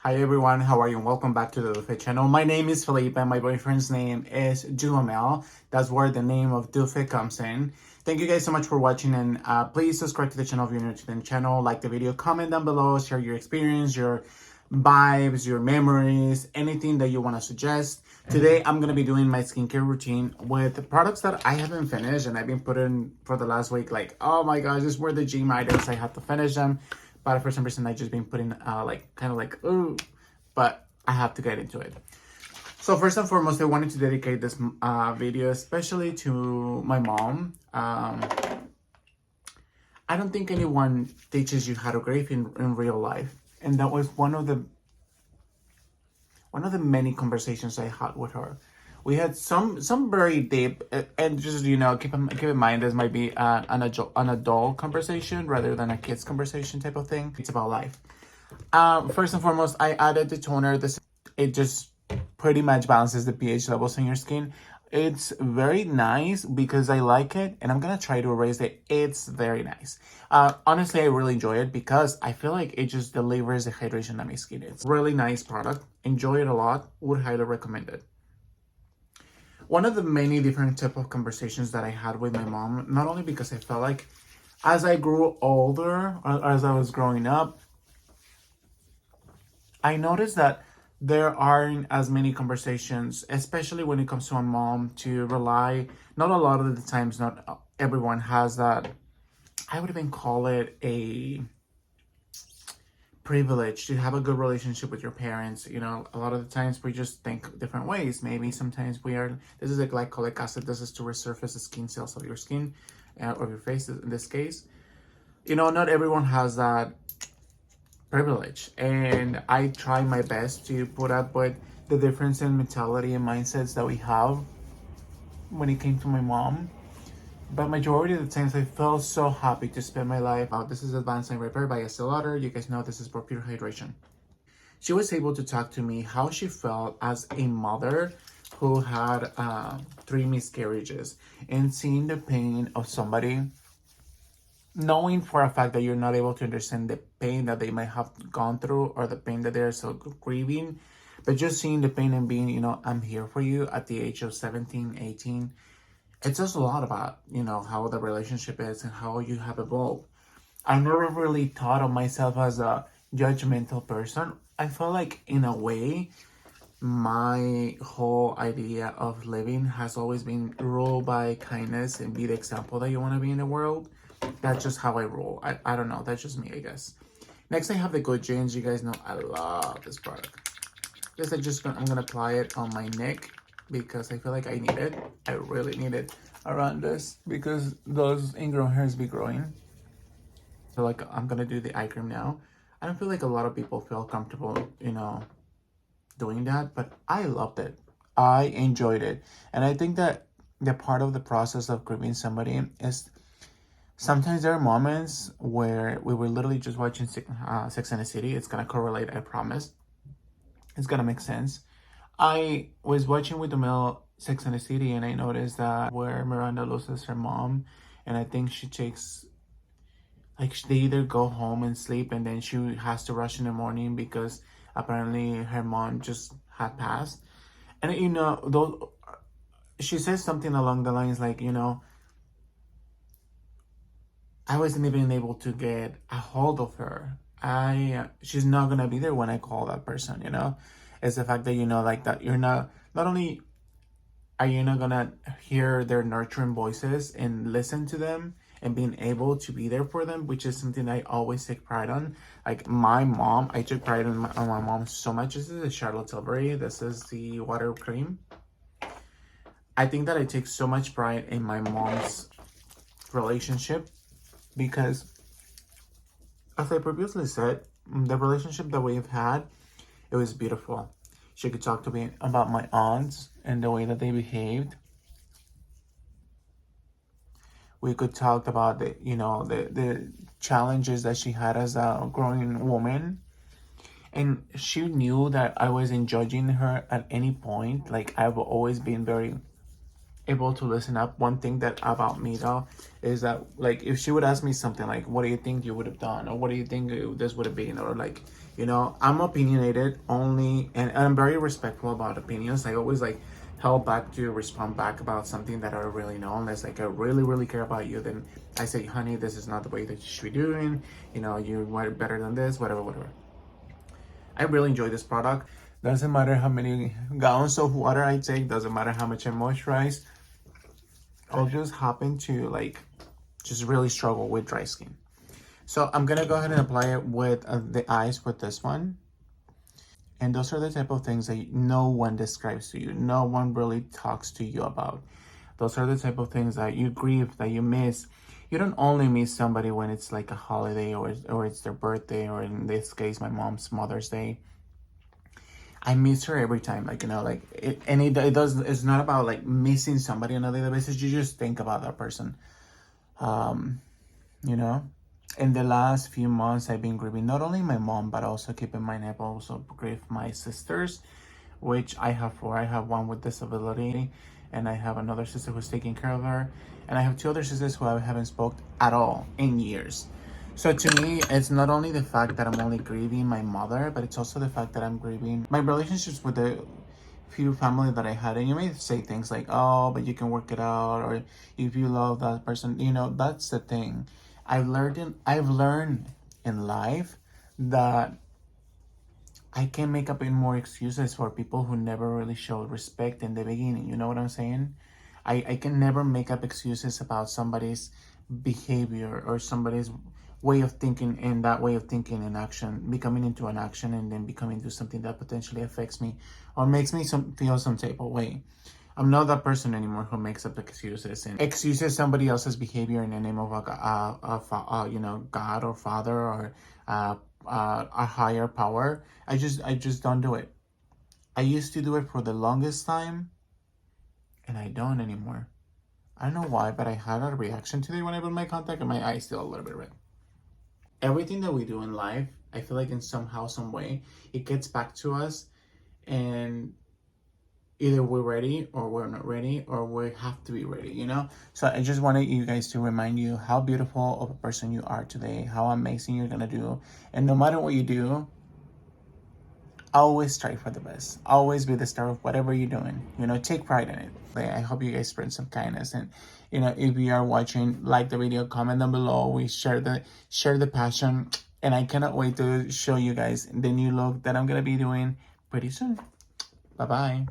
Hi everyone, how are you? Welcome back to the Dufe channel. My name is Felipe and my boyfriend's name is GRWM. That's where the name of Dufe comes in. Thank you guys so much for watching, and please subscribe to the channel if you're new to the channel. Like the video, comment down below, share your experience, your vibes, your memories, anything that you want to suggest. Today I'm going to be doing my skincare routine with products that I haven't finished and I've been putting for the last week. Like, oh my gosh, these were the gym items. I have to finish them. But for some reason, I just been putting ooh, but I have to get into it. So first and foremost, I wanted to dedicate this video especially to my mom. I don't think anyone teaches you how to grieve in real life, and that was one of the many conversations I had with her. We had some very deep, and just keep in mind this might be an adult conversation rather than a kid's conversation type of thing. It's about life. First and foremost, I added the toner. It just pretty much balances the pH levels in your skin. It's very nice because I like it, and I'm gonna try to erase it. It's very nice. Honestly, I really enjoy it because I feel like it just delivers the hydration that my skin needs. Really nice product. Enjoy it a lot. Would highly recommend it. One of the many different type of conversations that I had with my mom, not only because I felt like as I grew older, or as I was growing up, I noticed that there aren't as many conversations, especially when it comes to a mom, to rely. Not a lot of the times, not everyone has that. I would even call it a privilege to have a good relationship with your parents. A lot of the times we just think different ways. Maybe sometimes this is a glycolic acid. This is to resurface the skin cells of your skin, or your face in this case. Not everyone has that privilege, and I try my best to put up with the difference in mentality and mindsets that we have when it came to my mom. But majority of the times I felt so happy to spend my life. This is Advanced Night Repair by Estee Lauder. You guys know this is for pure hydration. She was able to talk to me how she felt as a mother who had 3 miscarriages, and seeing the pain of somebody, knowing for a fact that you're not able to understand the pain that they might have gone through or the pain that they're still grieving, but just seeing the pain and being, I'm here for you at the age of 17, 18. It says a lot about, how the relationship is and how you have evolved. I never really thought of myself as a judgmental person. I feel like, in a way, my whole idea of living has always been ruled by kindness and be the example that you want to be in the world. That's just how I roll. I don't know. That's just me, I guess. Next, I have the Good Genes. You guys know I love this product. I'm gonna apply it on my neck because I feel like I need it. I really need it around this because those ingrown hairs be growing. So I'm gonna do the eye cream now. I don't feel like a lot of people feel comfortable, doing that, but I loved it. I enjoyed it. And I think that the part of the process of grieving somebody is sometimes there are moments where we were literally just watching Sex and the City. It's gonna correlate, I promise. It's gonna make sense. I was watching with the male Sex and the City, and I noticed that where Miranda loses her mom, and I think she takes, they either go home and sleep, and then she has to rush in the morning because apparently her mom just had passed. And she says something along the lines like, I wasn't even able to get a hold of her. She's not gonna be there when I call that person. It's the fact that that you're not only are you not gonna hear their nurturing voices and listen to them and being able to be there for them, which is something I always take pride on. Like my mom, I took pride on my mom so much. This is a Charlotte Tilbury. This is the water cream. I think that I take so much pride in my mom's relationship because, as I previously said, the relationship that we've had, it was beautiful. She could talk to me about my aunts and the way that they behaved. We could talk about the challenges that she had as a growing woman. And she knew that I wasn't judging her at any point. Like, I've always been very able to listen up. One thing that about me though is that, like, if she would ask me something like, what do you think you would have done, or what do you think this would have been, or like, you know, I'm opinionated only, and I'm very respectful about opinions. I always like held back to respond back about something that I really know, unless like I really really care about you. Then I say, honey, this is not the way that you should be doing, you know, you are better than this, whatever. I really enjoy this product. Doesn't matter how many gallons of water I take, doesn't matter how much I moisturize, I'll just happen to like just really struggle with dry skin. So I'm gonna go ahead and apply it with the eyes with this one. And those are the type of things that no one describes to you. No one really talks to you about. Those are the type of things that you grieve, that you miss. You don't only miss somebody when it's like a holiday or it's their birthday, or in this case, my mom's Mother's Day. I miss her every time, like, you know, like, it's not about like missing somebody on a daily basis. You just think about that person. You know, in the last few months, I've been grieving not only my mom, but also keep in mind, I've also grieved my sisters, which I have four. I have one with disability, and I have another sister who's taking care of her, and I have two other sisters who I haven't spoke at all in years. So to me, it's not only the fact that I'm only grieving my mother, but it's also the fact that I'm grieving my relationships with the few family that I had. And you may say things like, oh, but you can work it out, or if you love that person, you know, that's the thing. I've learned in life that I can make up more excuses for people who never really showed respect in the beginning. You know what I'm saying? I can never make up excuses about somebody's behavior or somebody's way of thinking, and that way of thinking in action, becoming into an action, and then becoming into something that potentially affects me or makes me feel some type of way. I'm not that person anymore who makes up excuses and excuses somebody else's behavior in the name of you know, God or Father or a higher power. I just don't do it. I used to do it for the longest time, and I don't anymore. I don't know why, but I had a reaction today when I put my contact, and my eye's still a little bit red. Everything that we do in life, I feel like in somehow, some way, it gets back to us, and either we're ready or we're not ready, or we have to be ready, you know? So I just wanted you guys to remind you how beautiful of a person you are today, how amazing you're gonna do. And no matter what you do, always strive for the best. Always be the star of whatever you're doing. You know, take pride in it. I hope you guys spread some kindness. And, you know, if you are watching, like the video, comment down below. We share the passion. And I cannot wait to show you guys the new look that I'm gonna be doing pretty soon. Bye-bye.